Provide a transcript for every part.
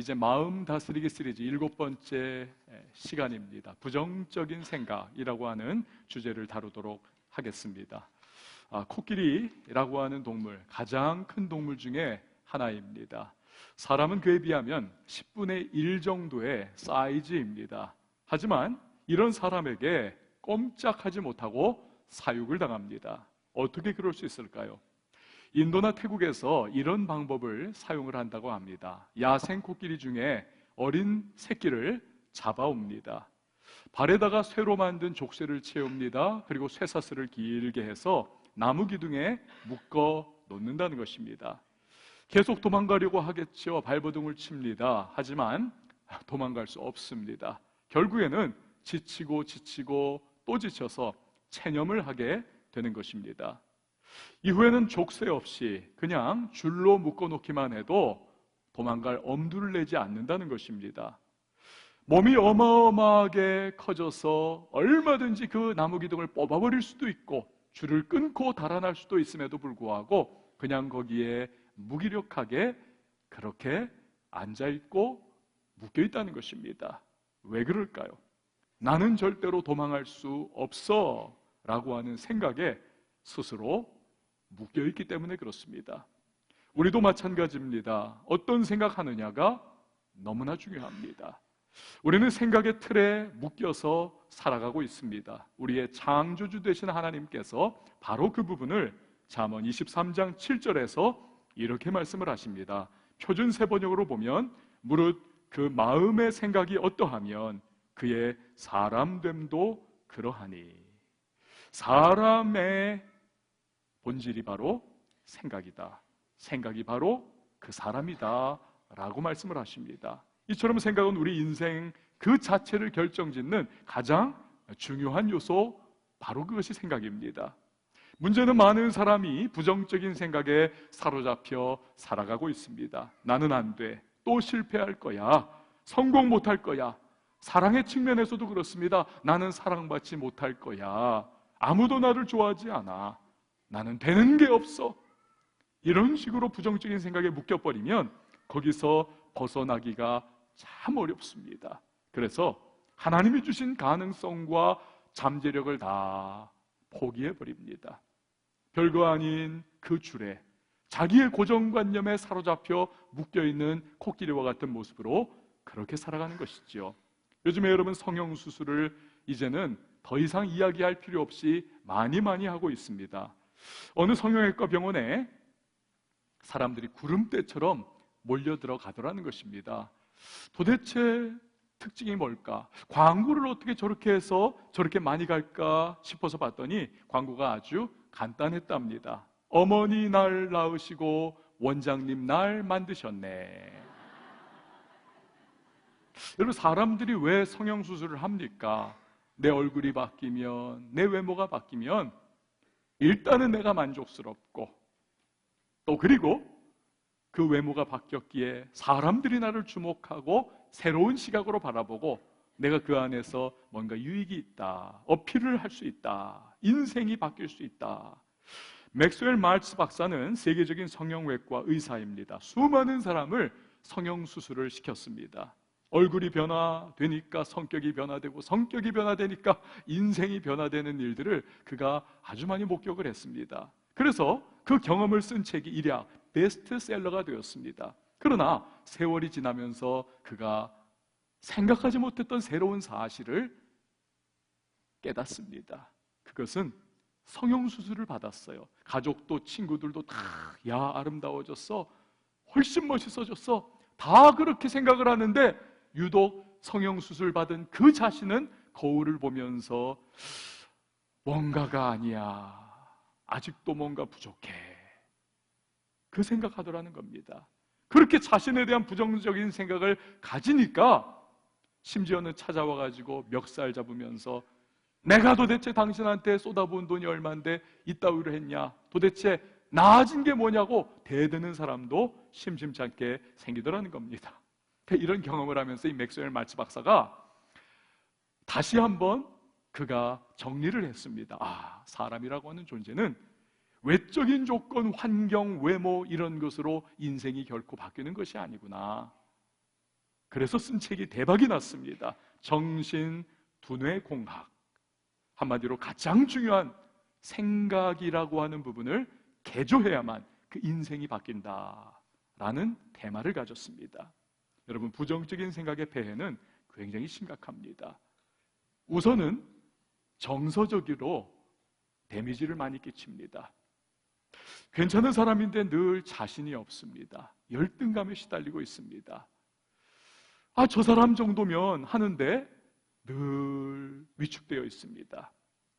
이제 마음 다스리기 시리즈 7번째 시간입니다. 부정적인 생각이라고 하는 주제를 다루도록 하겠습니다. 코끼리라고 하는 동물, 가장 큰 동물 중에 하나입니다. 사람은 그에 비하면 10분의 1 정도의 사이즈입니다. 하지만 이런 사람에게 꼼짝하지 못하고 사육을 당합니다. 어떻게 그럴 수 있을까요? 인도나 태국에서 이런 방법을 사용을 한다고 합니다. 야생 코끼리 중에 어린 새끼를 잡아옵니다. 발에다가 쇠로 만든 족쇄를 채웁니다. 그리고 쇠사슬을 길게 해서 나무 기둥에 묶어 놓는다는 것입니다. 계속 도망가려고 하겠죠. 발버둥을 칩니다. 하지만 도망갈 수 없습니다. 결국에는 지치고 또 지쳐서 체념을 하게 되는 것입니다. 이후에는 족쇄 없이 그냥 줄로 묶어놓기만 해도 도망갈 엄두를 내지 않는다는 것입니다. 몸이 어마어마하게 커져서 얼마든지 그 나무 기둥을 뽑아버릴 수도 있고 줄을 끊고 달아날 수도 있음에도 불구하고 그냥 거기에 무기력하게 그렇게 앉아있고 묶여있다는 것입니다. 왜 그럴까요? 나는 절대로 도망할 수 없어 라고 하는 생각에 스스로 묶여있기 때문에 그렇습니다. 우리도 마찬가지입니다. 어떤 생각하느냐가 너무나 중요합니다. 우리는 생각의 틀에 묶여서 살아가고 있습니다. 우리의 창조주 되신 하나님께서 바로 그 부분을 잠언 23장 7절에서 이렇게 말씀을 하십니다. 표준 세번역으로 보면 무릇 그 마음의 생각이 어떠하면 그의 사람됨도 그러하니. 사람의 본질이 바로 생각이다. 생각이 바로 그 사람이다 라고 말씀을 하십니다. 이처럼 생각은 우리 인생 그 자체를 결정짓는 가장 중요한 요소, 바로 그것이 생각입니다. 문제는 많은 사람이 부정적인 생각에 사로잡혀 살아가고 있습니다. 나는 안 돼, 또 실패할 거야, 성공 못할 거야. 사랑의 측면에서도 그렇습니다. 나는 사랑받지 못할 거야, 아무도 나를 좋아하지 않아, 나는 되는 게 없어. 이런 식으로 부정적인 생각에 묶여버리면 거기서 벗어나기가 참 어렵습니다. 그래서 하나님이 주신 가능성과 잠재력을 다 포기해버립니다. 별거 아닌 그 줄에 자기의 고정관념에 사로잡혀 묶여있는 코끼리와 같은 모습으로 그렇게 살아가는 것이지요. 요즘에 여러분 성형수술을 이제는 더 이상 이야기할 필요 없이 많이 하고 있습니다. 어느 성형외과 병원에 사람들이 구름대처럼 몰려들어 가더라는 것입니다. 도대체 특징이 뭘까? 광고를 어떻게 저렇게 해서 저렇게 많이 갈까 싶어서 봤더니 광고가 아주 간단했답니다. 어머니 날 낳으시고 원장님 날 만드셨네. 여러분, 사람들이 왜 성형수술을 합니까? 내 얼굴이 바뀌면, 내 외모가 바뀌면 일단은 내가 만족스럽고, 또 그리고 그 외모가 바뀌었기에 사람들이 나를 주목하고 새로운 시각으로 바라보고 내가 그 안에서 뭔가 유익이 있다, 어필을 할 수 있다, 인생이 바뀔 수 있다. 맥스웰 말츠 박사는 세계적인 성형외과 의사입니다. 수많은 사람을 성형수술을 시켰습니다. 얼굴이 변화되니까 성격이 변화되고, 성격이 변화되니까 인생이 변화되는 일들을 그가 아주 많이 목격을 했습니다. 그래서 그 경험을 쓴 책이 일약 베스트셀러가 되었습니다. 그러나 세월이 지나면서 그가 생각하지 못했던 새로운 사실을 깨닫습니다. 그것은 성형수술을 받았어요. 가족도 친구들도 다 야 아름다워졌어, 훨씬 멋있어졌어, 다 그렇게 생각을 하는데 유독 성형수술 받은 그 자신은 거울을 보면서 뭔가가 아니야, 아직도 뭔가 부족해, 그 생각하더라는 겁니다. 그렇게 자신에 대한 부정적인 생각을 가지니까 심지어는 찾아와 가지고 멱살 잡으면서 내가 도대체 당신한테 쏟아부은 돈이 얼만데 이따위로 했냐, 도대체 나아진 게 뭐냐고 대드는 사람도 심심치 않게 생기더라는 겁니다. 이런 경험을 하면서 이 맥스웰 말츠 박사가 다시 한번 그가 정리를 했습니다. 사람이라고 하는 존재는 외적인 조건, 환경, 외모 이런 것으로 인생이 결코 바뀌는 것이 아니구나. 그래서 쓴 책이 대박이 났습니다. 정신두뇌공학. 한마디로 가장 중요한 생각이라고 하는 부분을 개조해야만 그 인생이 바뀐다라는 테마를 가졌습니다. 여러분, 부정적인 생각의 폐해는 굉장히 심각합니다. 우선은 정서적으로 데미지를 많이 끼칩니다. 괜찮은 사람인데 늘 자신이 없습니다. 열등감에 시달리고 있습니다. 저 사람 정도면 하는데 늘 위축되어 있습니다.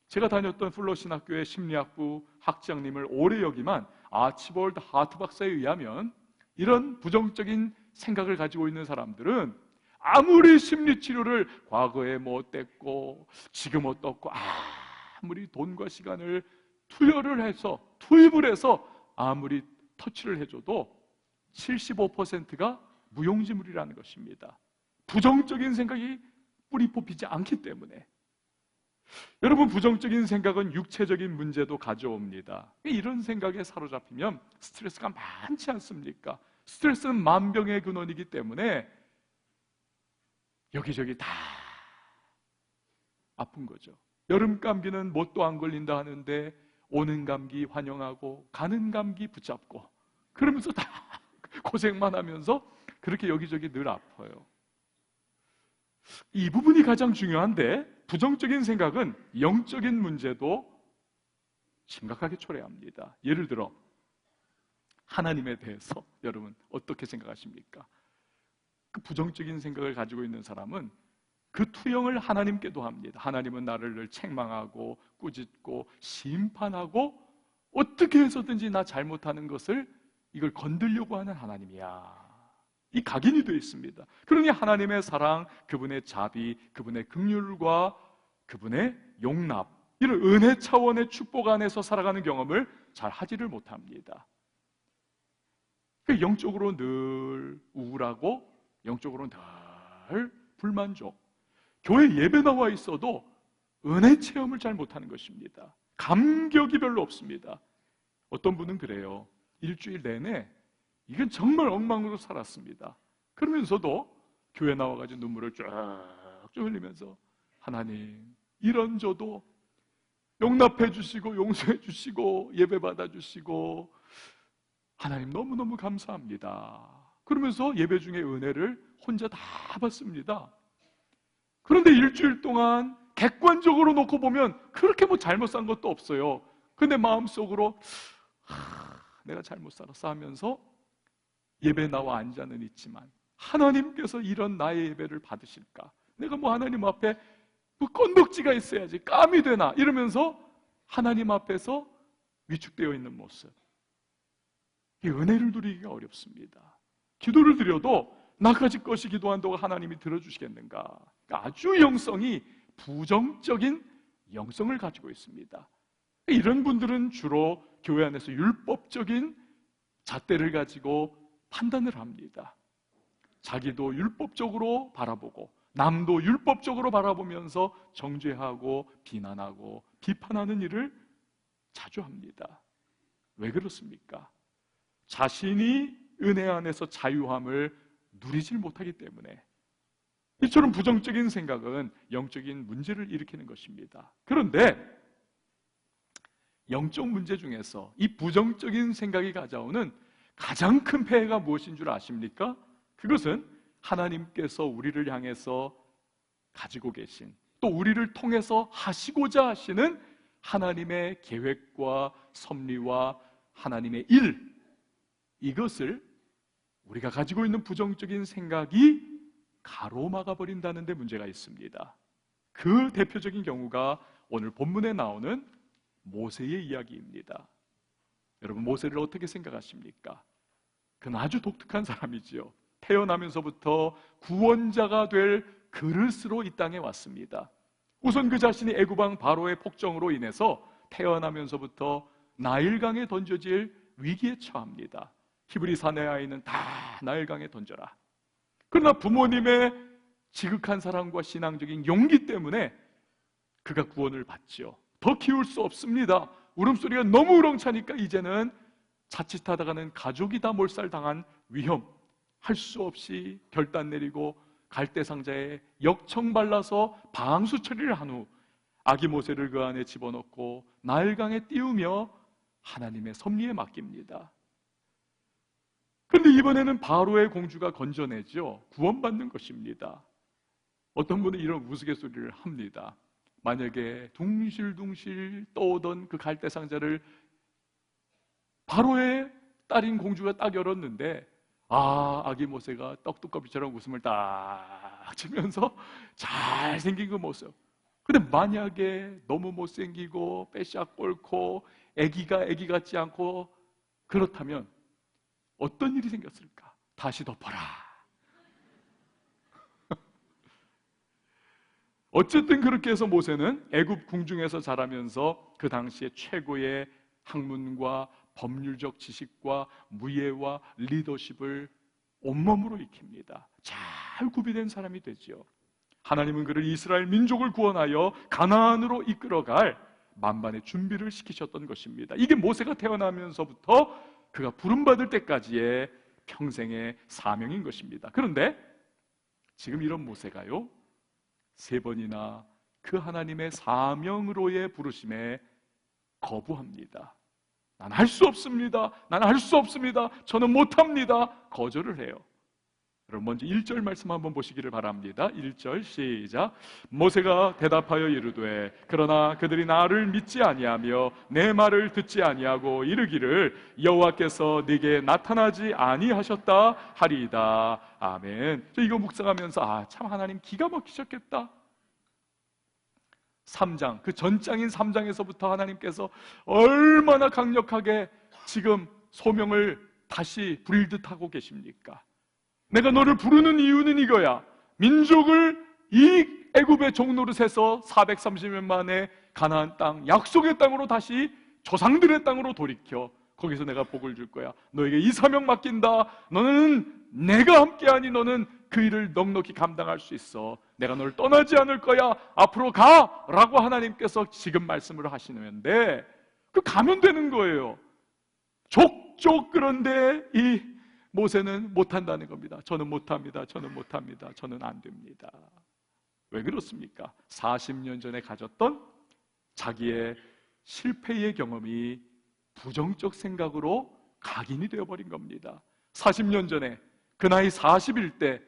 제가 다녔던 플러 신학교의 심리학부 학장님을 오래 여기만 아치볼드 하트 박사에 의하면 이런 부정적인 생각을 가지고 있는 사람들은 아무리 심리치료를 과거에 뭐 어땠고 지금 어떻고 아무리 돈과 시간을 투입을 해서 아무리 터치를 해줘도 75%가 무용지물이라는 것입니다. 부정적인 생각이 뿌리 뽑히지 않기 때문에. 여러분, 부정적인 생각은 육체적인 문제도 가져옵니다. 이런 생각에 사로잡히면 스트레스가 많지 않습니까? 스트레스는 만병의 근원이기 때문에 여기저기 다 아픈 거죠. 여름 감기는 뭣도 안 걸린다 하는데 오는 감기 환영하고 가는 감기 붙잡고 그러면서 다 고생만 하면서 그렇게 여기저기 늘 아파요. 이 부분이 가장 중요한데 부정적인 생각은 영적인 문제도 심각하게 초래합니다. 예를 들어 하나님에 대해서 여러분 어떻게 생각하십니까? 그 부정적인 생각을 가지고 있는 사람은 그 투영을 하나님께도 합니다. 하나님은 나를 늘 책망하고 꾸짖고 심판하고 어떻게 해서든지 나 잘못하는 것을 이걸 건들려고 하는 하나님이야. 이 각인이 되어 있습니다. 그러니 하나님의 사랑, 그분의 자비, 그분의 긍휼과 그분의 용납, 이런 은혜 차원의 축복 안에서 살아가는 경험을 잘 하지를 못합니다. 영적으로 늘 우울하고 영적으로 늘 불만족, 교회 예배 나와 있어도 은혜 체험을 잘 못하는 것입니다. 감격이 별로 없습니다. 어떤 분은 그래요. 일주일 내내 이건 정말 엉망으로 살았습니다. 그러면서도 교회 나와가지고 눈물을 쫙 흘리면서 하나님, 이런 저도 용납해 주시고 용서해 주시고 예배 받아 주시고 하나님 너무너무 감사합니다. 그러면서 예배 중에 은혜를 혼자 다 받습니다. 그런데 일주일 동안 객관적으로 놓고 보면 그렇게 뭐 잘못 산 것도 없어요. 근데 마음속으로 내가 잘못 살았어 하면서 예배 나와 앉아는 있지만 하나님께서 이런 나의 예배를 받으실까? 내가 뭐 하나님 앞에 뭐 건덕지가 있어야지 깜이 되나? 이러면서 하나님 앞에서 위축되어 있는 모습. 이 은혜를 누리기가 어렵습니다. 기도를 드려도 나까지 것이 기도한다고 하나님이 들어주시겠는가? 아주 영성이 부정적인 영성을 가지고 있습니다. 이런 분들은 주로 교회 안에서 율법적인 잣대를 가지고 판단을 합니다. 자기도 율법적으로 바라보고 남도 율법적으로 바라보면서 정죄하고 비난하고 비판하는 일을 자주 합니다. 왜 그렇습니까? 자신이 은혜 안에서 자유함을 누리질 못하기 때문에. 이처럼 부정적인 생각은 영적인 문제를 일으키는 것입니다. 그런데 영적 문제 중에서 이 부정적인 생각이 가져오는 가장 큰 폐해가 무엇인 줄 아십니까? 그것은 하나님께서 우리를 향해서 가지고 계신, 또 우리를 통해서 하시고자 하시는 하나님의 계획과 섭리와 하나님의 일, 이것을 우리가 가지고 있는 부정적인 생각이 가로막아 버린다는 데 문제가 있습니다. 그 대표적인 경우가 오늘 본문에 나오는 모세의 이야기입니다. 여러분, 모세를 어떻게 생각하십니까? 그는 아주 독특한 사람이지요. 태어나면서부터 구원자가 될 그릇으로 이 땅에 왔습니다. 우선 그 자신이 애굽 왕 바로의 폭정으로 인해서 태어나면서부터 나일강에 던져질 위기에 처합니다. 히브리 사내 아이는 다 나일강에 던져라. 그러나 부모님의 지극한 사랑과 신앙적인 용기 때문에 그가 구원을 받지요. 더 키울 수 없습니다. 울음소리가 너무 우렁차니까 이제는 자칫하다가는 가족이 다 몰살당한 위험, 할 수 없이 결단 내리고 갈대상자에 역청 발라서 방수 처리를 한 후 아기 모세를 그 안에 집어넣고 나일강에 띄우며 하나님의 섭리에 맡깁니다. 그런데 이번에는 바로의 공주가 건져내죠. 구원받는 것입니다. 어떤 분은 이런 우스갯소리를 합니다. 만약에 둥실둥실 떠오던 그 갈대상자를 바로의 딸인 공주가 딱 열었는데 아기 모세가 떡두꺼비처럼 웃음을 딱 치면서 잘생긴 그 모습. 근데 만약에 너무 못생기고 빼샥 꼴고 애기가 애기 같지 않고 그렇다면 어떤 일이 생겼을까? 다시 덮어라. 어쨌든 그렇게 해서 모세는 애굽 궁중에서 자라면서 그 당시에 최고의 학문과 법률적 지식과 무예와 리더십을 온몸으로 익힙니다. 잘 구비된 사람이 되지요. 하나님은 그를 이스라엘 민족을 구원하여 가나안으로 이끌어갈 만반의 준비를 시키셨던 것입니다. 이게 모세가 태어나면서부터 그가 부름받을 때까지의 평생의 사명인 것입니다. 그런데 지금 이런 모세가요 3번이나 그 하나님의 사명으로의 부르심에 거부합니다. 난 할 수 없습니다. 난 할 수 없습니다. 저는 못합니다. 거절을 해요. 여러분 먼저 1절 말씀 한번 보시기를 바랍니다. 1절 시작. 모세가 대답하여 이르되 그러나 그들이 나를 믿지 아니하며 내 말을 듣지 아니하고 이르기를 여호와께서 네게 나타나지 아니하셨다 하리이다. 아멘. 저 이거 묵상하면서 참 하나님 기가 막히셨겠다. 3장, 그 전장인 3장에서부터 하나님께서 얼마나 강력하게 지금 소명을 다시 부릴 듯 하고 계십니까? 내가 너를 부르는 이유는 이거야. 민족을 이 애굽의 종노릇에서 430년 만에 가나안 땅, 약속의 땅으로 다시 조상들의 땅으로 돌이켜 거기서 내가 복을 줄 거야. 너에게 이 사명 맡긴다. 너는 내가 함께하니 너는 그 일을 넉넉히 감당할 수 있어. 내가 너를 떠나지 않을 거야. 앞으로 가! 라고 하나님께서 지금 말씀을 하시는데 그 가면 되는 거예요. 족족. 그런데 이 모세는 못한다는 겁니다. 저는 못합니다. 저는 못합니다. 저는 안 됩니다. 왜 그렇습니까? 40년 전에 가졌던 자기의 실패의 경험이 부정적 생각으로 각인이 되어버린 겁니다. 40년 전에 그 나이 40일 때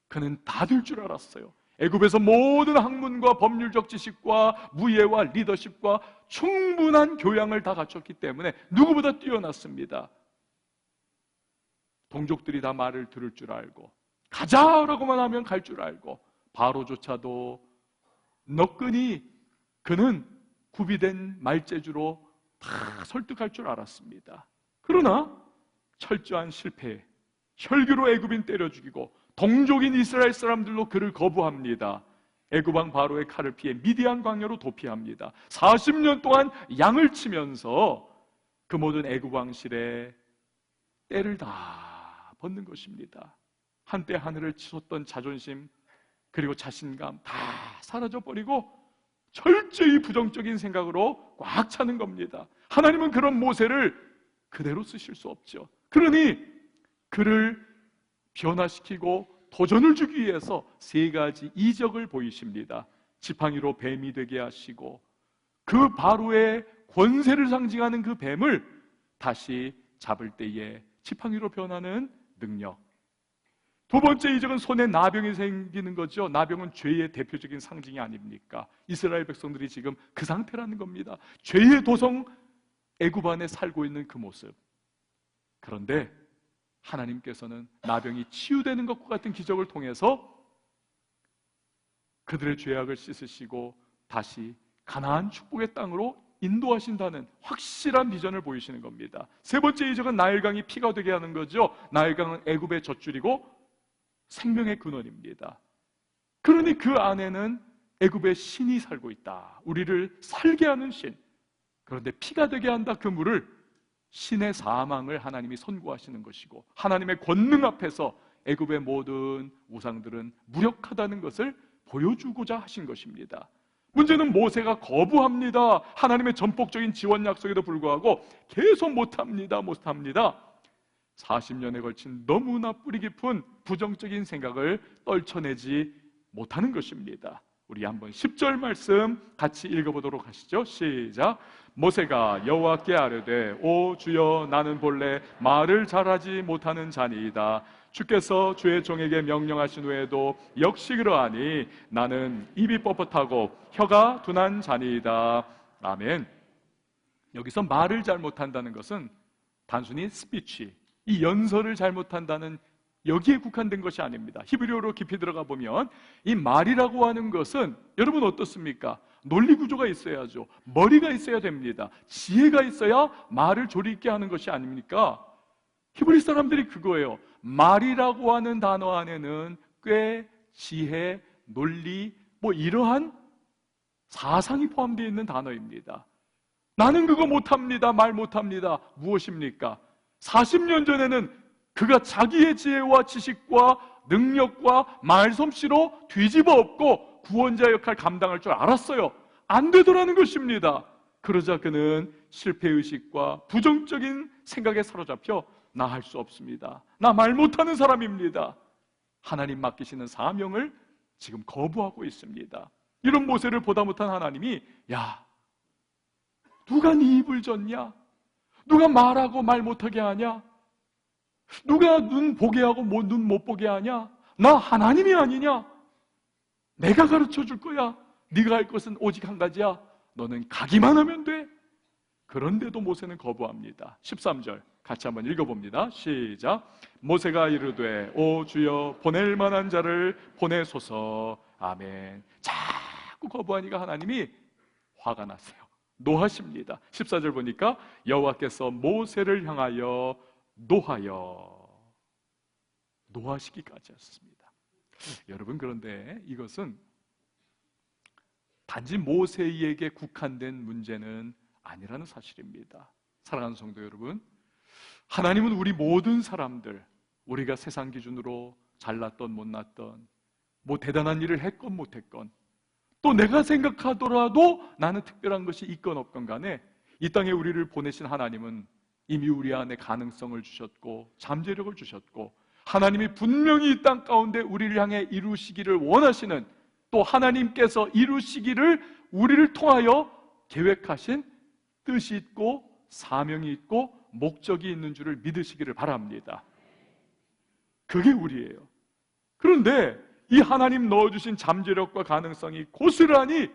그는 다 될 줄 알았어요. 애굽에서 모든 학문과 법률적 지식과 무예와 리더십과 충분한 교양을 다 갖췄기 때문에 누구보다 뛰어났습니다. 동족들이 다 말을 들을 줄 알고 가자라고만 하면 갈 줄 알고 바로조차도 너끈히 그는 구비된 말재주로 다 설득할 줄 알았습니다. 그러나 철저한 실패, 혈기로 애굽인 때려 죽이고 동족인 이스라엘 사람들로 그를 거부합니다. 애굽왕 바로의 칼을 피해 미디안 광야로 도피합니다. 40년 동안 양을 치면서 그 모든 애굽 왕실의 때를 다 벗는 것입니다. 한때 하늘을 치솟던 자존심 그리고 자신감 다 사라져버리고 철저히 부정적인 생각으로 꽉 차는 겁니다. 하나님은 그런 모세를 그대로 쓰실 수 없죠. 그러니 그를 변화시키고 도전을 주기 위해서 3가지 이적을 보이십니다. 지팡이로 뱀이 되게 하시고 그 바로의 권세를 상징하는 그 뱀을 다시 잡을 때에 지팡이로 변하는 능력. 2번째 이적은 손에 나병이 생기는 거죠. 나병은 죄의 대표적인 상징이 아닙니까? 이스라엘 백성들이 지금 그 상태라는 겁니다. 죄의 도성 애굽 안에 살고 있는 그 모습. 그런데 하나님께서는 나병이 치유되는 것과 같은 기적을 통해서 그들의 죄악을 씻으시고 다시 가나안 축복의 땅으로 인도하신다는 확실한 비전을 보이시는 겁니다. 3번째 이적은 나일강이 피가 되게 하는 거죠. 나일강은 애굽의 젖줄이고 생명의 근원입니다. 그러니 그 안에는 애굽의 신이 살고 있다. 우리를 살게 하는 신. 그런데 피가 되게 한다. 그 물을 신의 사망을 하나님이 선고하시는 것이고 하나님의 권능 앞에서 애굽의 모든 우상들은 무력하다는 것을 보여주고자 하신 것입니다. 문제는 모세가 거부합니다. 하나님의 전폭적인 지원 약속에도 불구하고 계속 못합니다. 40년에 걸친 너무나 뿌리 깊은 부정적인 생각을 떨쳐내지 못하는 것입니다. 우리 한번 10절 말씀 같이 읽어보도록 하시죠. 시작. 모세가 여호와께 아뢰되 오 주여 나는 본래 말을 잘하지 못하는 자니이다. 주께서 주의 종에게 명령하신 후에도 역시 그러하니 나는 입이 뻣뻣하고 혀가 둔한 자니이다. 아멘. 여기서 말을 잘 못한다는 것은 단순히 스피치, 이 연설을 잘못한다는 여기에 국한된 것이 아닙니다. 히브리어로 깊이 들어가 보면 이 말이라고 하는 것은 여러분 어떻습니까? 논리 구조가 있어야죠. 머리가 있어야 됩니다. 지혜가 있어야 말을 조리 있게 하는 것이 아닙니까? 히브리 사람들이 그거예요. 말이라고 하는 단어 안에는 꽤 지혜, 논리, 이러한 사상이 포함되어 있는 단어입니다. 나는 그거 못합니다. 말 못합니다. 무엇입니까? 40년 전에는 그가 자기의 지혜와 지식과 능력과 말솜씨로 뒤집어 엎고 구원자 역할 감당할 줄 알았어요. 안 되더라는 것입니다. 그러자 그는 실패의식과 부정적인 생각에 사로잡혀 나 할 수 없습니다. 나 말 못하는 사람입니다. 하나님 맡기시는 사명을 지금 거부하고 있습니다. 이런 모세를 보다 못한 하나님이 야, 누가 네 입을 졌냐? 누가 말하고 말 못하게 하냐? 누가 눈 보게 하고 눈 못 보게 하냐? 나 하나님이 아니냐? 내가 가르쳐 줄 거야. 네가 할 것은 오직 한 가지야. 너는 가기만 하면 돼. 그런데도 모세는 거부합니다. 13절 같이 한번 읽어봅니다. 시작. 모세가 이르되 오 주여 보낼 만한 자를 보내소서. 아멘. 자꾸 거부하니까 하나님이 화가 나세요. 노하십니다. 14절 보니까 여호와께서 모세를 향하여 노하시기까지 하셨습니다. 여러분, 그런데 이것은 단지 모세에게 국한된 문제는 아니라는 사실입니다. 사랑하는 성도 여러분, 하나님은 우리 모든 사람들, 우리가 세상 기준으로 잘났던 못났던, 대단한 일을 했건 못했건, 또 내가 생각하더라도 나는 특별한 것이 있건 없건 간에 이 땅에 우리를 보내신 하나님은 이미 우리 안에 가능성을 주셨고 잠재력을 주셨고, 하나님이 분명히 이 땅 가운데 우리를 향해 이루시기를 원하시는, 또 하나님께서 이루시기를 우리를 통하여 계획하신 뜻이 있고 사명이 있고 목적이 있는 줄을 믿으시기를 바랍니다. 그게 우리예요. 그런데 이 하나님 넣어주신 잠재력과 가능성이 고스란히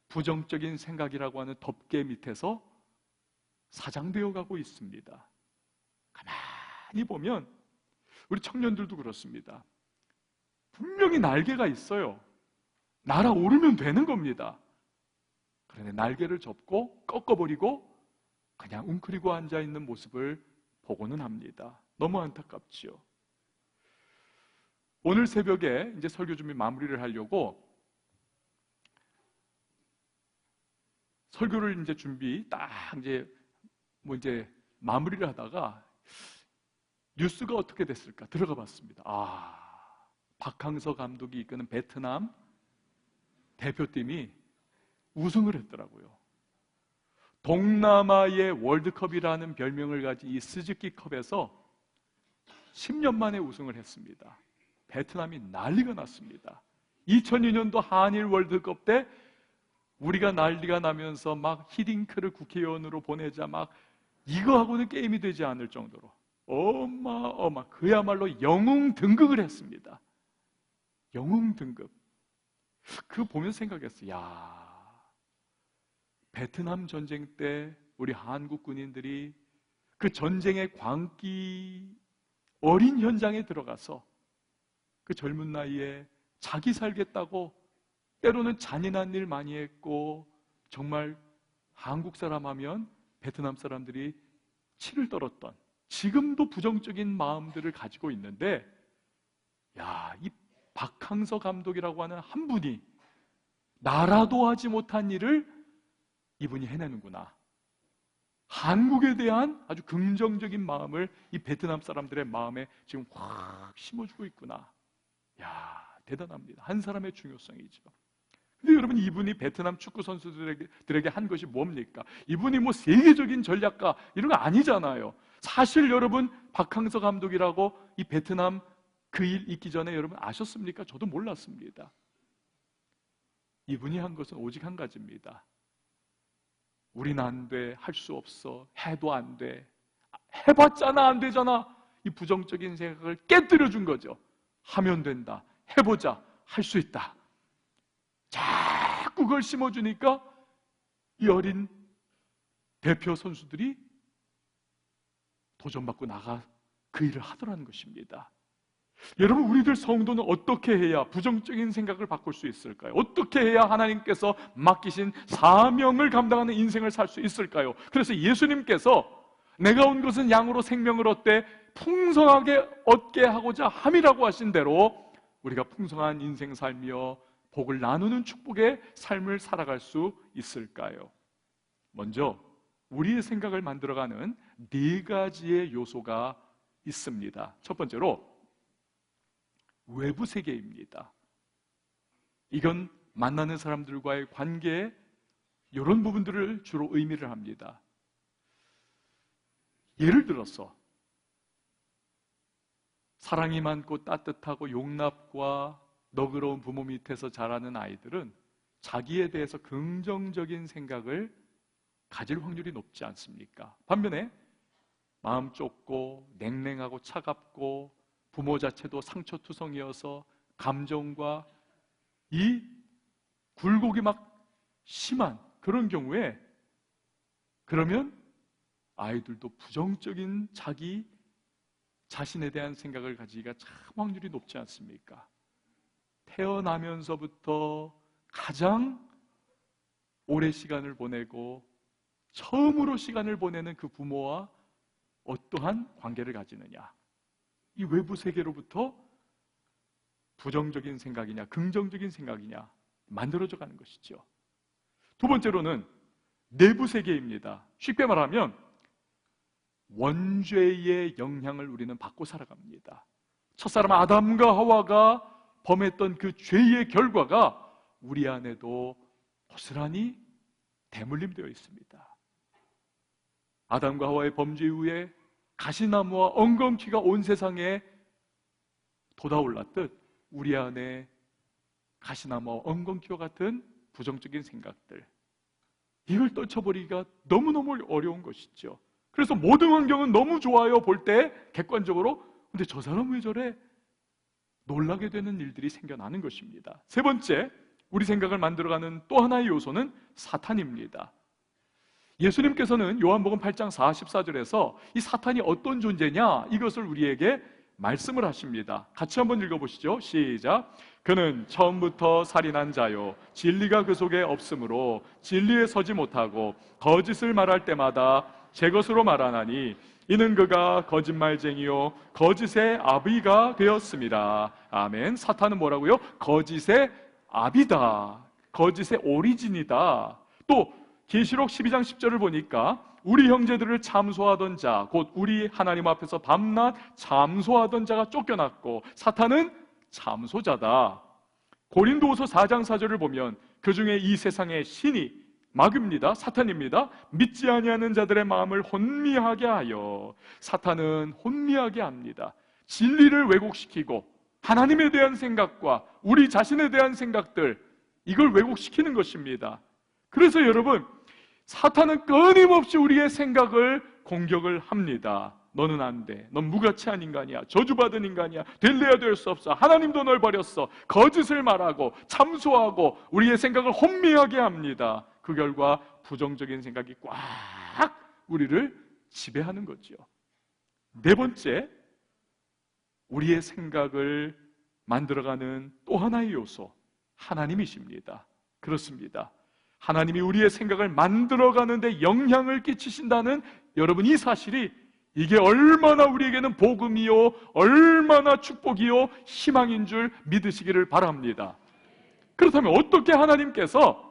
부정적인 생각이라고 하는 덮개 밑에서 사장되어 가고 있습니다. 가만히 보면 우리 청년들도 그렇습니다. 분명히 날개가 있어요. 날아오르면 되는 겁니다. 그런데 날개를 접고 꺾어버리고 그냥 웅크리고 앉아있는 모습을 보고는 합니다. 너무 안타깝지요. 오늘 새벽에 이제 설교 준비 마무리를 하려고 설교를 이제 준비 딱 이제 마무리를 하다가 뉴스가 어떻게 됐을까 들어가 봤습니다. 박항서 감독이 이끄는 베트남 대표팀이 우승을 했더라고요. 동남아의 월드컵이라는 별명을 가진 이 스즈키컵에서 10년 만에 우승을 했습니다. 베트남이 난리가 났습니다. 2002년도 한일 월드컵 때 우리가 난리가 나면서 막 히딩크를 국회의원으로 보내자 막 이거하고는 게임이 되지 않을 정도로 그야말로 영웅 등극을 했습니다. 영웅 등극. 그거 보면서 생각했어요. 베트남 전쟁 때 우리 한국 군인들이 그 전쟁의 광기 어린 현장에 들어가서 그 젊은 나이에 자기 살겠다고 때로는 잔인한 일 많이 했고, 정말 한국 사람 하면 베트남 사람들이 치를 떨었던, 지금도 부정적인 마음들을 가지고 있는데, 이 박항서 감독이라고 하는 한 분이 나라도 하지 못한 일을 이분이 해내는구나. 한국에 대한 아주 긍정적인 마음을 이 베트남 사람들의 마음에 지금 확 심어주고 있구나. 대단합니다. 한 사람의 중요성이죠. 근데 여러분, 이분이 베트남 축구 선수들에게 한 것이 뭡니까? 이분이 세계적인 전략가 이런 거 아니잖아요. 사실 여러분, 박항서 감독이라고 이 베트남 그 일 있기 전에 여러분 아셨습니까? 저도 몰랐습니다. 이분이 한 것은 오직 한 가지입니다. 우린 안 돼, 할 수 없어, 해도 안 돼, 해봤잖아, 안 되잖아. 이 부정적인 생각을 깨뜨려 준 거죠. 하면 된다, 해보자, 할 수 있다. 자꾸 그걸 심어주니까 이 어린 대표 선수들이 도전받고 나가 그 일을 하더라는 것입니다. 여러분, 우리들 성도는 어떻게 해야 부정적인 생각을 바꿀 수 있을까요? 어떻게 해야 하나님께서 맡기신 사명을 감당하는 인생을 살 수 있을까요? 그래서 예수님께서 내가 온 것은 양으로 생명을 얻되 풍성하게 얻게 하고자 함이라고 하신 대로 우리가 풍성한 인생 살며 복을 나누는 축복의 삶을 살아갈 수 있을까요? 먼저 우리의 생각을 만들어가는 4가지의 요소가 있습니다. 첫 번째로 외부 세계입니다. 이건 만나는 사람들과의 관계, 이런 부분들을 주로 의미를 합니다. 예를 들어서 사랑이 많고 따뜻하고 용납과 너그러운 부모 밑에서 자라는 아이들은 자기에 대해서 긍정적인 생각을 가질 확률이 높지 않습니까? 반면에 마음 좁고 냉랭하고 차갑고 부모 자체도 상처투성이어서 감정과 이 굴곡이 막 심한 그런 경우에, 그러면 아이들도 부정적인 자기 자신에 대한 생각을 가지기가 참 확률이 높지 않습니까? 태어나면서부터 가장 오래 시간을 보내고 처음으로 시간을 보내는 그 부모와 어떠한 관계를 가지느냐, 이 외부 세계로부터 부정적인 생각이냐 긍정적인 생각이냐 만들어져 가는 것이죠. 두 번째로는 내부 세계입니다. 쉽게 말하면 원죄의 영향을 우리는 받고 살아갑니다. 첫사람 아담과 하와가 범했던 그 죄의 결과가 우리 안에도 고스란히 대물림되어 있습니다. 아담과 하와의 범죄 이후에 가시나무와 엉겅퀴가 온 세상에 돋아올랐듯 우리 안에 가시나무와 엉겅퀴와 같은 부정적인 생각들, 이걸 떨쳐버리기가 너무너무 어려운 것이죠. 그래서 모든 환경은 너무 좋아요, 볼 때 객관적으로. 근데 저 사람 왜 저래? 놀라게 되는 일들이 생겨나는 것입니다. 세 번째, 우리 생각을 만들어가는 또 하나의 요소는 사탄입니다. 예수님께서는 요한복음 8장 44절에서 이 사탄이 어떤 존재냐, 이것을 우리에게 말씀을 하십니다. 같이 한번 읽어보시죠. 시작. 그는 처음부터 살인한 자요, 진리가 그 속에 없으므로 진리에 서지 못하고 거짓을 말할 때마다 제 것으로 말하나니 이는 그가 거짓말쟁이요 거짓의 아비가 되었습니다. 아멘. 사탄은 뭐라고요? 거짓의 아비다, 거짓의 오리진이다. 또 계시록 12장 10절을 보니까 우리 형제들을 참소하던 자, 곧 우리 하나님 앞에서 밤낮 참소하던 자가 쫓겨났고 사탄은 참소자다. 고린도후서 4장 4절을 보면 그 중에 이 세상의 신이 마귀입니다. 사탄입니다. 믿지 아니하는 자들의 마음을 혼미하게 하여, 사탄은 혼미하게 합니다. 진리를 왜곡시키고 하나님에 대한 생각과 우리 자신에 대한 생각들, 이걸 왜곡시키는 것입니다. 그래서 여러분, 사탄은 끊임없이 우리의 생각을 공격을 합니다. 너는 안 돼, 넌 무가치한 인간이야, 저주받은 인간이야, 될래야 될 수 없어, 하나님도 널 버렸어, 거짓을 말하고 참소하고 우리의 생각을 혼미하게 합니다. 그 결과 부정적인 생각이 꽉 우리를 지배하는 거죠. 네 번째, 우리의 생각을 만들어가는 또 하나의 요소, 하나님이십니다. 그렇습니다. 하나님이 우리의 생각을 만들어가는 데 영향을 끼치신다는 여러분, 이 사실이, 이게 얼마나 우리에게는 복음이요, 얼마나 축복이요, 희망인 줄 믿으시기를 바랍니다. 그렇다면 어떻게 하나님께서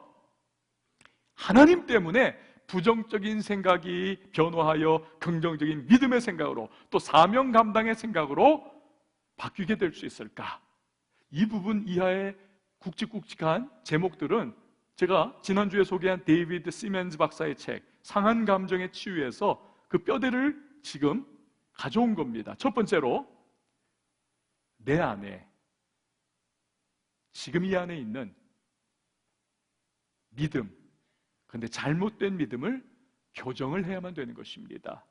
하나님 때문에 부정적인 생각이 변화하여 긍정적인 믿음의 생각으로, 또 사명 감당의 생각으로 바뀌게 될 수 있을까? 이 부분 이하의 굵직굵직한 제목들은 제가 지난주에 소개한 데이비드 시멘즈 박사의 책 상한 감정의 치유에서 그 뼈대를 지금 가져온 겁니다. 첫 번째로 내 안에, 지금 이 안에 있는 믿음, 그런데 잘못된 믿음을 교정을 해야만 되는 것입니다.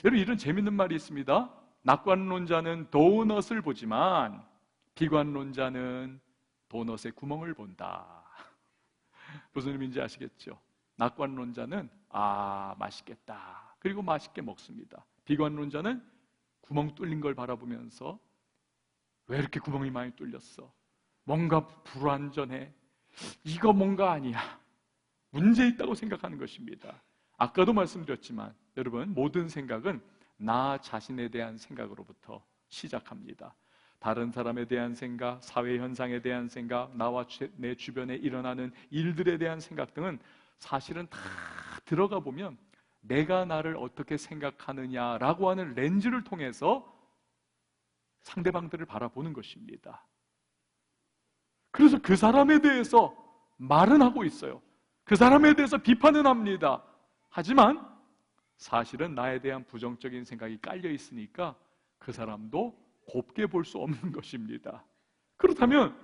여러분, 이런 재밌는 말이 있습니다. 낙관론자는 도넛을 보지만 비관론자는 도넛에 구멍을 본다. 무슨 의미인지 아시겠죠? 낙관론자는 맛있겠다, 그리고 맛있게 먹습니다. 비관론자는 구멍 뚫린 걸 바라보면서 왜 이렇게 구멍이 많이 뚫렸어? 뭔가 불완전해. 이거 뭔가 아니야. 문제 있다고 생각하는 것입니다. 아까도 말씀드렸지만 여러분, 모든 생각은 나 자신에 대한 생각으로부터 시작합니다. 다른 사람에 대한 생각, 사회 현상에 대한 생각, 나와 내 주변에 일어나는 일들에 대한 생각 등은 사실은 다 들어가 보면 내가 나를 어떻게 생각하느냐라고 하는 렌즈를 통해서 상대방들을 바라보는 것입니다. 그래서 그 사람에 대해서 말은 하고 있어요. 그 사람에 대해서 비판은 합니다. 하지만 사실은 나에 대한 부정적인 생각이 깔려 있으니까 그 사람도 곱게 볼 수 없는 것입니다. 그렇다면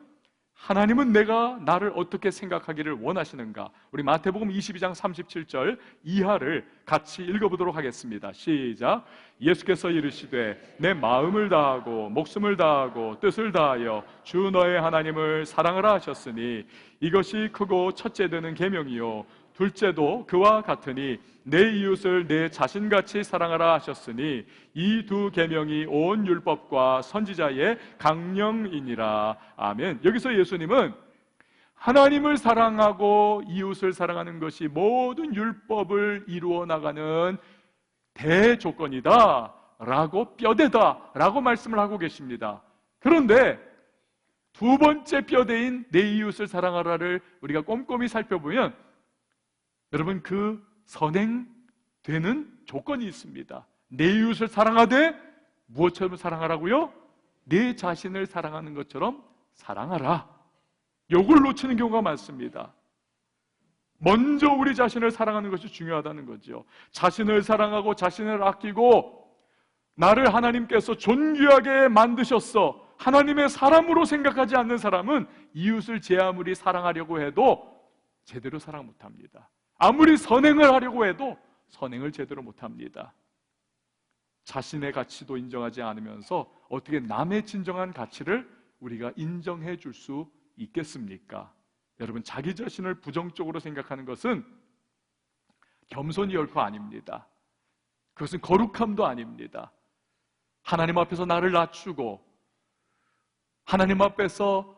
하나님은 내가 나를 어떻게 생각하기를 원하시는가? 우리 마태복음 22장 37절 이하를 같이 읽어보도록 하겠습니다. 시작. 예수께서 이르시되 내 마음을 다하고 목숨을 다하고 뜻을 다하여 주 너의 하나님을 사랑하라 하셨으니 이것이 크고 첫째 되는 계명이요 둘째도 그와 같으니 내 이웃을 내 자신같이 사랑하라 하셨으니 이 두 계명이 온 율법과 선지자의 강령이니라. 아멘. 여기서 예수님은 하나님을 사랑하고 이웃을 사랑하는 것이 모든 율법을 이루어 나가는 대조건이다 라고, 뼈대다 라고 말씀을 하고 계십니다. 그런데 두 번째 뼈대인 내 이웃을 사랑하라를 우리가 꼼꼼히 살펴보면 여러분, 그 선행되는 조건이 있습니다. 내 이웃을 사랑하되 무엇처럼 사랑하라고요? 내 자신을 사랑하는 것처럼 사랑하라. 요걸 놓치는 경우가 많습니다. 먼저 우리 자신을 사랑하는 것이 중요하다는 거죠. 자신을 사랑하고 자신을 아끼고 나를 하나님께서 존귀하게 만드셨어, 하나님의 사람으로 생각하지 않는 사람은 이웃을 제 아무리 사랑하려고 해도 제대로 사랑 못합니다. 아무리 선행을 하려고 해도 선행을 제대로 못합니다. 자신의 가치도 인정하지 않으면서 어떻게 남의 진정한 가치를 우리가 인정해 줄 수 있겠습니까? 여러분, 자기 자신을 부정적으로 생각하는 것은 겸손이 결코 아닙니다. 그것은 거룩함도 아닙니다. 하나님 앞에서 나를 낮추고 하나님 앞에서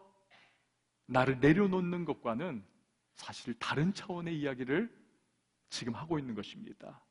나를 내려놓는 것과는 사실 다른 차원의 이야기를 지금 하고 있는 것입니다.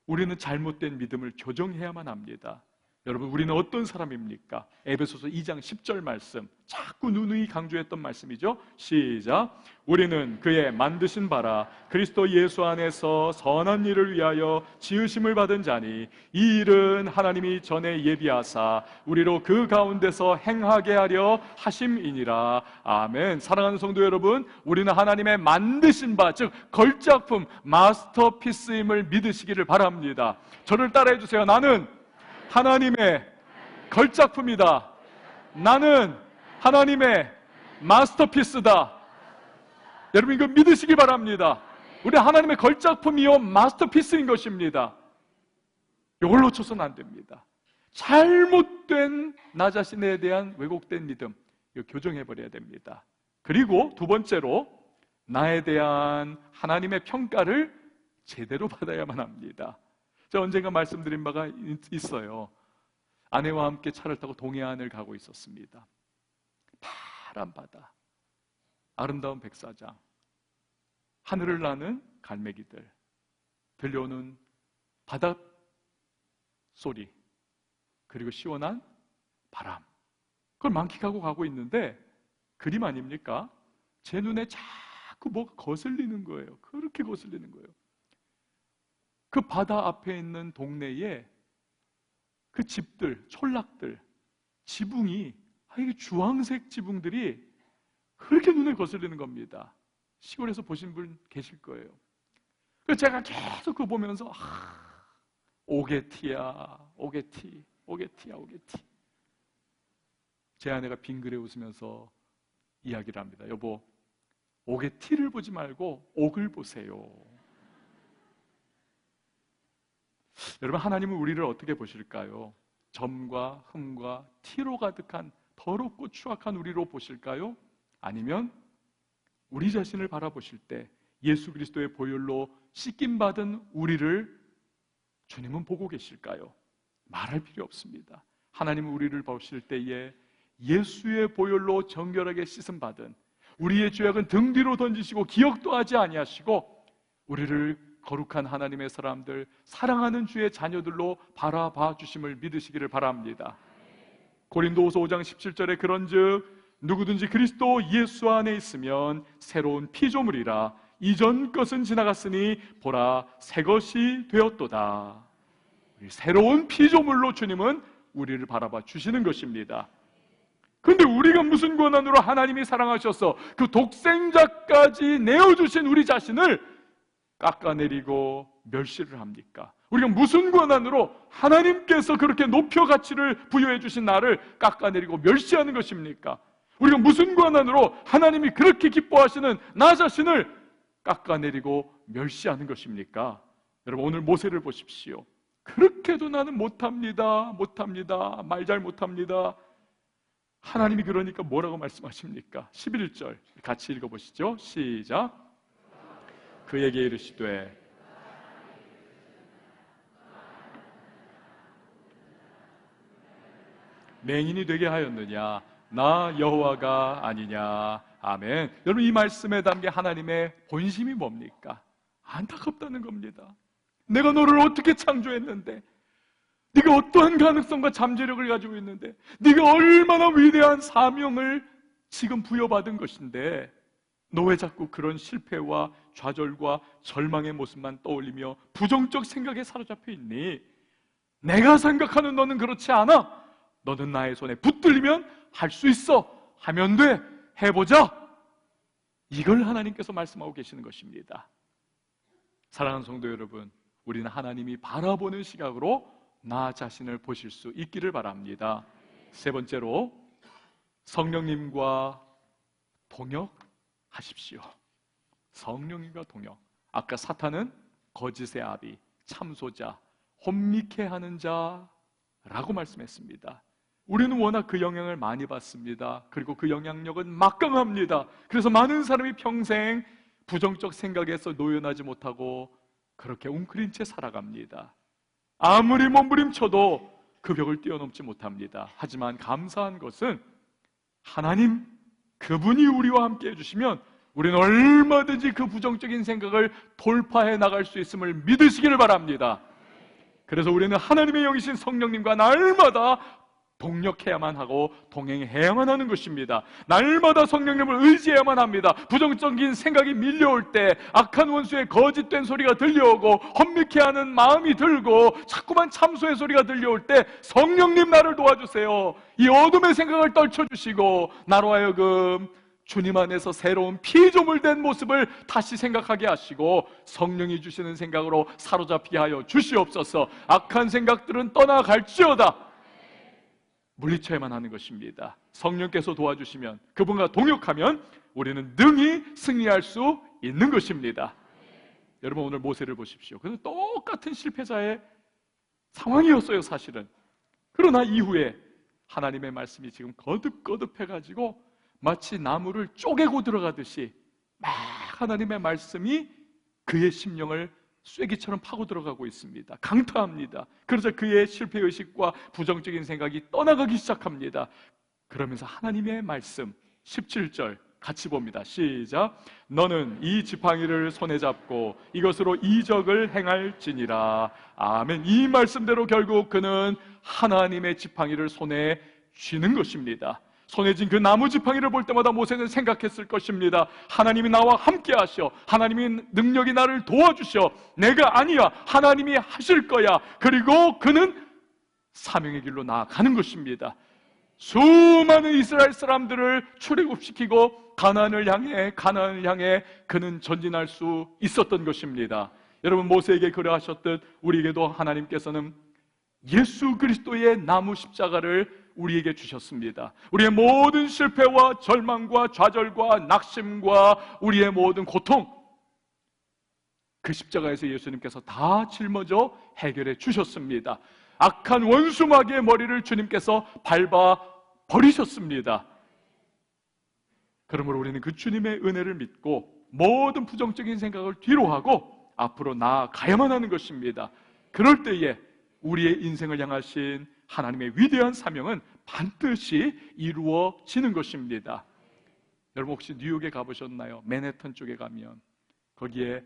우리는 잘못된 믿음을 교정해야만 합니다. 여러분, 우리는 어떤 사람입니까? 에베소서 2장 10절 말씀, 자꾸 누누이 강조했던 말씀이죠. 시작. 우리는 그의 만드신 바라 그리스도 예수 안에서 선한 일을 위하여 지으심을 받은 자니 이 일은 하나님이 전에 예비하사 우리로 그 가운데서 행하게 하려 하심이니라. 아멘. 사랑하는 성도 여러분, 우리는 하나님의 만드신 바, 즉 걸작품, 마스터피스임을 믿으시기를 바랍니다. 저를 따라해 주세요. 나는 하나님의 걸작품이다. 나는 하나님의 마스터피스다. 여러분, 이거 믿으시기 바랍니다. 우리 하나님의 걸작품이요 마스터피스인 것입니다. 이걸 놓쳐서는 안 됩니다. 잘못된 나 자신에 대한 왜곡된 믿음, 이거 교정해버려야 됩니다. 그리고 두 번째로 나에 대한 하나님의 평가를 제대로 받아야만 합니다. 제가 언젠가 말씀드린 바가 있어요. 아내와 함께 차를 타고 동해안을 가고 있었습니다. 파란 바다, 아름다운 백사장, 하늘을 나는 갈매기들, 들려오는 바다 소리, 그리고 시원한 바람, 그걸 만끽하고 가고 있는데 그림 아닙니까? 제 눈에 자꾸 뭐가 거슬리는 거예요. 그렇게 거슬리는 거예요. 그 바다 앞에 있는 동네에 그 집들, 촌락들, 지붕이, 이게 주황색 지붕들이 그렇게 눈에 거슬리는 겁니다. 시골에서 보신 분 계실 거예요. 그래서 제가 계속 그거 보면서 오게티야, 오게티, 오게티야, 오게티. 제 아내가 빙그레 웃으면서 이야기를 합니다. 여보, 오게티를 보지 말고 옥을 보세요. 여러분, 하나님은 우리를 어떻게 보실까요? 점과 흠과 티로 가득한 더럽고 추악한 우리로 보실까요? 아니면 우리 자신을 바라보실 때 예수 그리스도의 보혈로 씻김받은 우리를 주님은 보고 계실까요? 말할 필요 없습니다. 하나님은 우리를 보실 때에 예수의 보혈로 정결하게 씻음받은 우리의 죄악은 등 뒤로 던지시고 기억도 하지 아니하시고 우리를 거룩한 하나님의 사람들, 사랑하는 주의 자녀들로 바라봐 주심을 믿으시기를 바랍니다. 고린도후서 5장 17절에 그런즉 누구든지 그리스도 예수 안에 있으면 새로운 피조물이라 이전 것은 지나갔으니 보라 새 것이 되었도다. 새로운 피조물로 주님은 우리를 바라봐 주시는 것입니다. 그런데 우리가 무슨 권한으로 하나님이 사랑하셔서 그 독생자까지 내어주신 우리 자신을 깎아내리고 멸시를 합니까? 우리가 무슨 권한으로 하나님께서 그렇게 높여 가치를 부여해 주신 나를 깎아내리고 멸시하는 것입니까? 우리가 무슨 권한으로 하나님이 그렇게 기뻐하시는 나 자신을 깎아내리고 멸시하는 것입니까? 여러분, 오늘 모세를 보십시오. 그렇게도 나는 못합니다, 말 잘 못합니다. 하나님이 그러니까 뭐라고 말씀하십니까? 11절 같이 읽어보시죠. 시작. 그에게 이르시되 맹인이 되게 하였느냐? 나 여호와가 아니냐? 아멘. 여러분, 이 말씀에 담긴 하나님의 본심이 뭡니까? 안타깝다는 겁니다. 내가 너를 어떻게 창조했는데, 네가 어떠한 가능성과 잠재력을 가지고 있는데, 네가 얼마나 위대한 사명을 지금 부여받은 것인데 너 왜 자꾸 그런 실패와 좌절과 절망의 모습만 떠올리며 부정적 생각에 사로잡혀 있니? 내가 생각하는 너는 그렇지 않아. 너는 나의 손에 붙들리면 할 수 있어. 하면 돼. 해보자. 이걸 하나님께서 말씀하고 계시는 것입니다. 사랑하는 성도 여러분, 우리는 하나님이 바라보는 시각으로 나 자신을 보실 수 있기를 바랍니다. 세 번째로, 성령님과 동역하십시오. 성령님과 동역. 아까 사탄은 거짓의 아비, 참소자, 혼미케 하는 자라고 말씀했습니다. 우리는 워낙 그 영향을 많이 받습니다. 그리고 그 영향력은 막강합니다. 그래서 많은 사람이 평생 부정적 생각에서 노연하지 못하고 그렇게 웅크린 채 살아갑니다. 아무리 몸부림쳐도 그 벽을 뛰어넘지 못합니다. 하지만 감사한 것은 하나님, 그분이 우리와 함께 해주시면 우리는 얼마든지 그 부정적인 생각을 돌파해 나갈 수 있음을 믿으시기를 바랍니다. 그래서 우리는 하나님의 영이신 성령님과 날마다 동력해야만 하고 동행해야만 하는 것입니다. 날마다 성령님을 의지해야만 합니다. 부정적인 생각이 밀려올 때, 악한 원수의 거짓된 소리가 들려오고 혼미케 하는 마음이 들고 자꾸만 참소의 소리가 들려올 때 성령님 나를 도와주세요. 이 어둠의 생각을 떨쳐주시고 나로 하여금 주님 안에서 새로운 피조물 된 모습을 다시 생각하게 하시고 성령이 주시는 생각으로 사로잡히게 하여 주시옵소서. 악한 생각들은 떠나갈지어다. 물리쳐야만 하는 것입니다. 성령께서 도와주시면, 그분과 동역하면 우리는 능히 승리할 수 있는 것입니다. 여러분, 오늘 모세를 보십시오. 그는 똑같은 실패자의 상황이었어요, 사실은. 그러나 이후에 하나님의 말씀이 지금 거듭거듭해가지고 마치 나무를 쪼개고 들어가듯이 막 하나님의 말씀이 그의 심령을 쐐기처럼 파고 들어가고 있습니다. 강타합니다. 그래서 그의 실패의식과 부정적인 생각이 떠나가기 시작합니다. 그러면서 하나님의 말씀 17절 같이 봅니다. 시작. 너는 이 지팡이를 손에 잡고 이것으로 이적을 행할지니라. 아멘. 이 말씀대로 결국 그는 하나님의 지팡이를 손에 쥐는 것입니다. 손에 쥔 그 나무 지팡이를 볼 때마다 모세는 생각했을 것입니다. 하나님이 나와 함께 하셔. 하나님이 능력이 나를 도와주셔. 내가 아니야. 하나님이 하실 거야. 그리고 그는 사명의 길로 나아가는 것입니다. 수많은 이스라엘 사람들을 출애굽시키고 가나안을 향해 그는 전진할 수 있었던 것입니다. 여러분, 모세에게 그러하셨듯 우리에게도 하나님께서는 예수 그리스도의 나무 십자가를 우리에게 주셨습니다. 우리의 모든 실패와 절망과 좌절과 낙심과 우리의 모든 고통, 그 십자가에서 예수님께서 다 짊어져 해결해 주셨습니다. 악한 원수마귀의 머리를 주님께서 밟아 버리셨습니다. 그러므로 우리는 그 주님의 은혜를 믿고 모든 부정적인 생각을 뒤로하고 앞으로 나아가야만 하는 것입니다. 그럴 때에 우리의 인생을 향하신 하나님의 위대한 사명은 반드시 이루어지는 것입니다. 여러분, 혹시 뉴욕에 가보셨나요? 맨해튼 쪽에 가면 거기에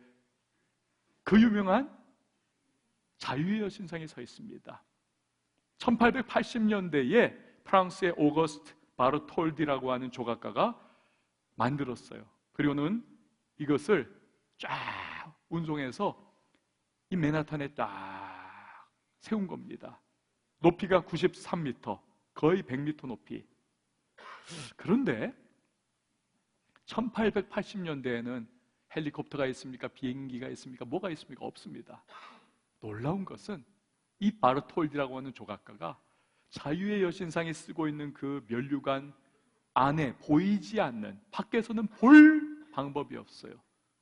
그 유명한 자유의 여신상이 서 있습니다. 1880년대에 프랑스의 오거스트 바르톨디라고 하는 조각가가 만들었어요. 그리고는 이것을 쫙 운송해서 이 맨하탄에 딱 세운 겁니다. 높이가 93m, 거의 100m 높이. 그런데 1880년대에는 헬리콥터가 있습니까? 비행기가 있습니까? 뭐가 있습니까? 없습니다. 놀라운 것은 이 바르톨디라고 하는 조각가가 자유의 여신상이 쓰고 있는 그 면류관 안에 보이지 않는, 밖에서는 볼 방법이 없어요.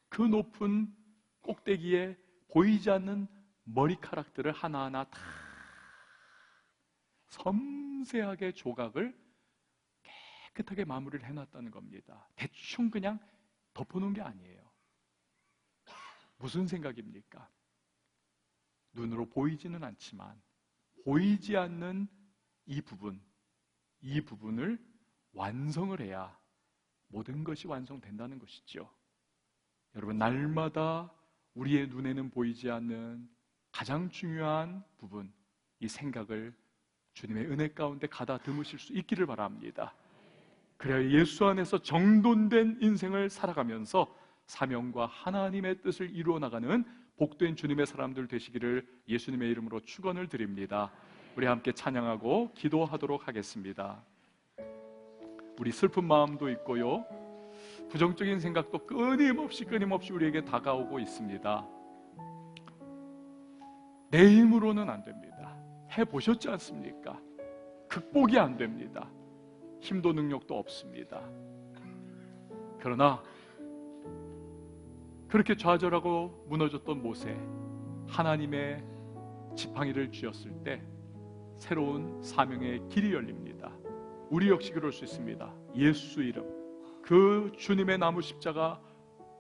그 높은 꼭대기에 보이지 않는 머리카락들을 하나하나 다 섬세하게 조각을 깨끗하게 마무리를 해놨다는 겁니다. 대충 그냥 덮어놓은 게 아니에요. 무슨 생각입니까? 눈으로 보이지는 않지만 보이지 않는 이 부분을 완성을 해야 모든 것이 완성된다는 것이죠. 여러분, 날마다 우리의 눈에는 보이지 않는 가장 중요한 부분, 이 생각을 주님의 은혜 가운데 가다듬으실 수 있기를 바랍니다. 그래야 예수 안에서 정돈된 인생을 살아가면서 사명과 하나님의 뜻을 이루어 나가는 복된 주님의 사람들 되시기를 예수님의 이름으로 축원을 드립니다. 우리 함께 찬양하고 기도하도록 하겠습니다. 우리 슬픈 마음도 있고요, 부정적인 생각도 끊임없이 우리에게 다가오고 있습니다. 내 힘으로는 안 됩니다. 해보셨지 않습니까? 극복이 안 됩니다. 힘도 능력도 없습니다. 그러나 그렇게 좌절하고 무너졌던 모세, 하나님의 지팡이를 쥐었을 때 새로운 사명의 길이 열립니다. 우리 역시 그럴 수 있습니다. 예수 이름, 그 주님의 나무 십자가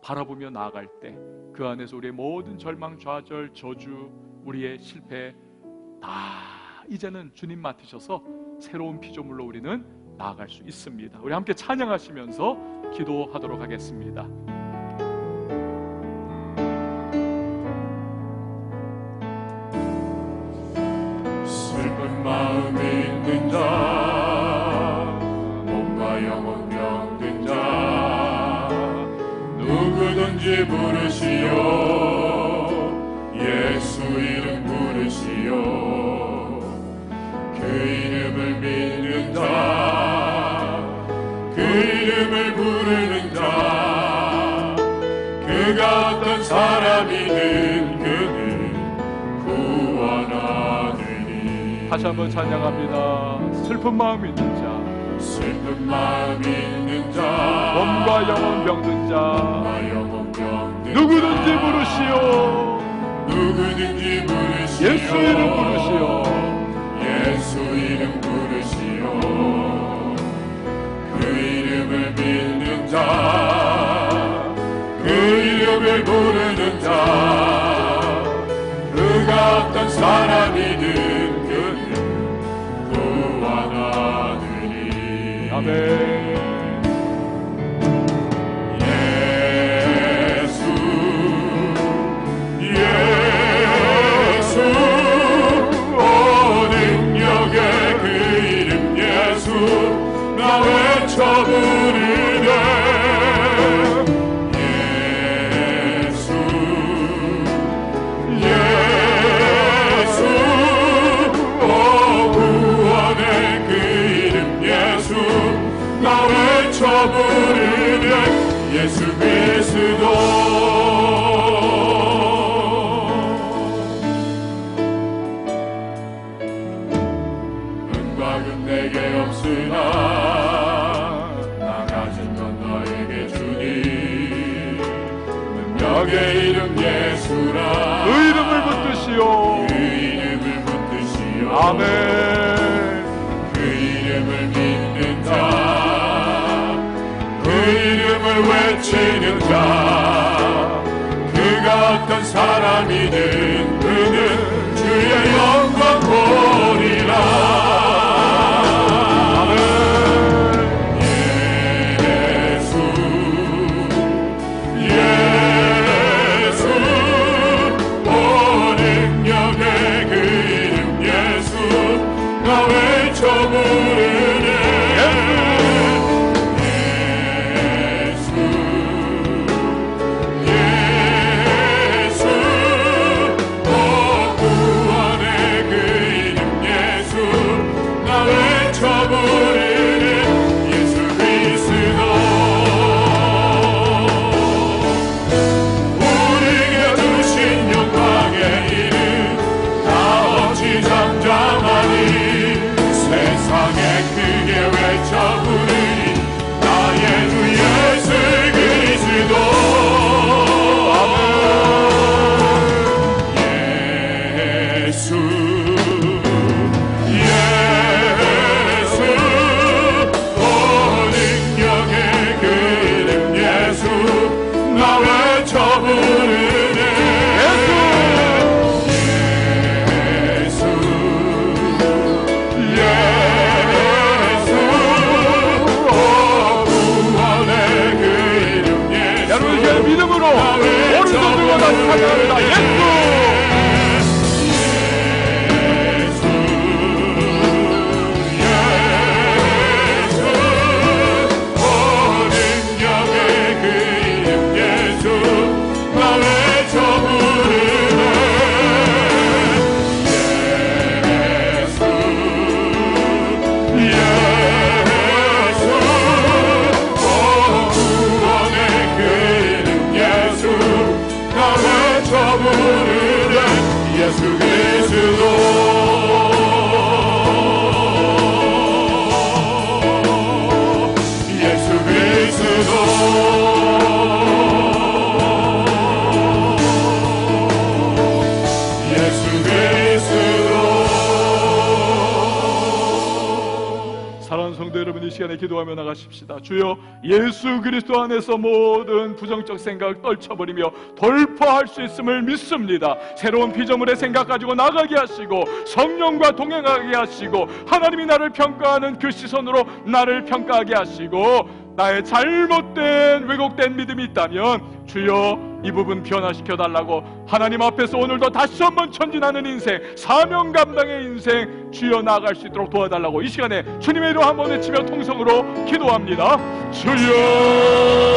바라보며 나아갈 때 그 안에서 우리의 모든 절망, 좌절, 저주, 우리의 실패 다 이제는 주님 맡으셔서 새로운 피조물로 우리는 나아갈 수 있습니다. 우리 함께 찬양하시면서 기도하도록 하겠습니다. 슬픈 마음이 있는 자, 몸과 영혼 병든 자, 누구든지 부르시오. 예수 이름 부르시오. 그 이름을 믿는 자, 그 이름을 부르는 자, 그가 어떤 사람이든 그는 구원하리니. 다시 한번 찬양합니다. 슬픈 마음 있는 자, 슬픈 마음 있는 자, 몸과 영혼 병든 자, 몸과 영혼 병든 누구든지 자, 부르시오. 누구든지 부르시오. 예수 이름 부르시오. 예수 이름 부르시오. 그 이름을 믿는 자, 그 이름을 부르는 자, 그가 어떤 사람이든 그는 구원하리니. 아멘. 나 외쳐 부르네. 예수 예수, 오 구원의 그 이름 예수. 나 적의 이름 예수라 그 이름을 붙드시오. 그 이름을 붙드시오 아멘. 그 이름을 믿는 자, 그 이름을 외치는 자, 그가 어떤 사람이든 그는 주의 영광 보리라. 찬양합니다. 사랑하는 성도 여러분, 이 시간에 기도하며 나가십시다. 주여, 예수 그리스도 안에서 모든 부정적 생각 떨쳐버리며 돌파할 수 있음을 믿습니다. 새로운 피조물의 생각 가지고 나가게 하시고 성령과 동행하게 하시고 하나님이 나를 평가하는 그 시선으로 나를 평가하게 하시고 나의 잘못된 왜곡된 믿음이 있다면 주여 이 부분 변화시켜 달라고 하나님 앞에서 오늘도 다시 한번 전진하는 인생, 사명 감당의 인생 주여 나아갈 수 있도록 도와달라고 이 시간에 주님의 이름 한번 외치며 통성으로 기도합니다. 주여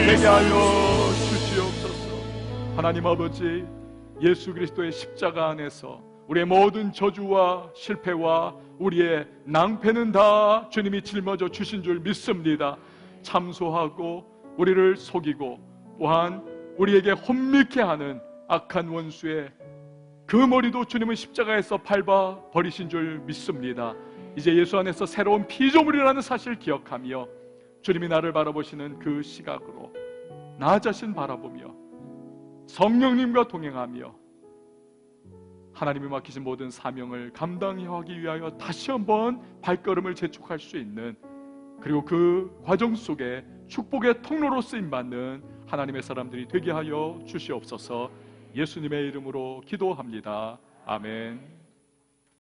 되게 하여 주시옵소서. 하나님 아버지, 예수 그리스도의 십자가 안에서 우리의 모든 저주와 실패와 우리의 낭패는 다 주님이 짊어져 주신 줄 믿습니다. 참소하고 우리를 속이고 또한 우리에게 혼미케 하는 악한 원수의 그 머리도 주님은 십자가에서 밟아 버리신 줄 믿습니다. 이제 예수 안에서 새로운 피조물이라는 사실을 기억하며 주님이 나를 바라보시는 그 시각으로 나 자신 바라보며 성령님과 동행하며 하나님이 맡기신 모든 사명을 감당하기 위하여 다시 한번 발걸음을 재촉할 수 있는 그리고 그 과정 속에 축복의 통로로 쓰임받는 하나님의 사람들이 되게 하여 주시옵소서. 예수님의 이름으로 기도합니다. 아멘.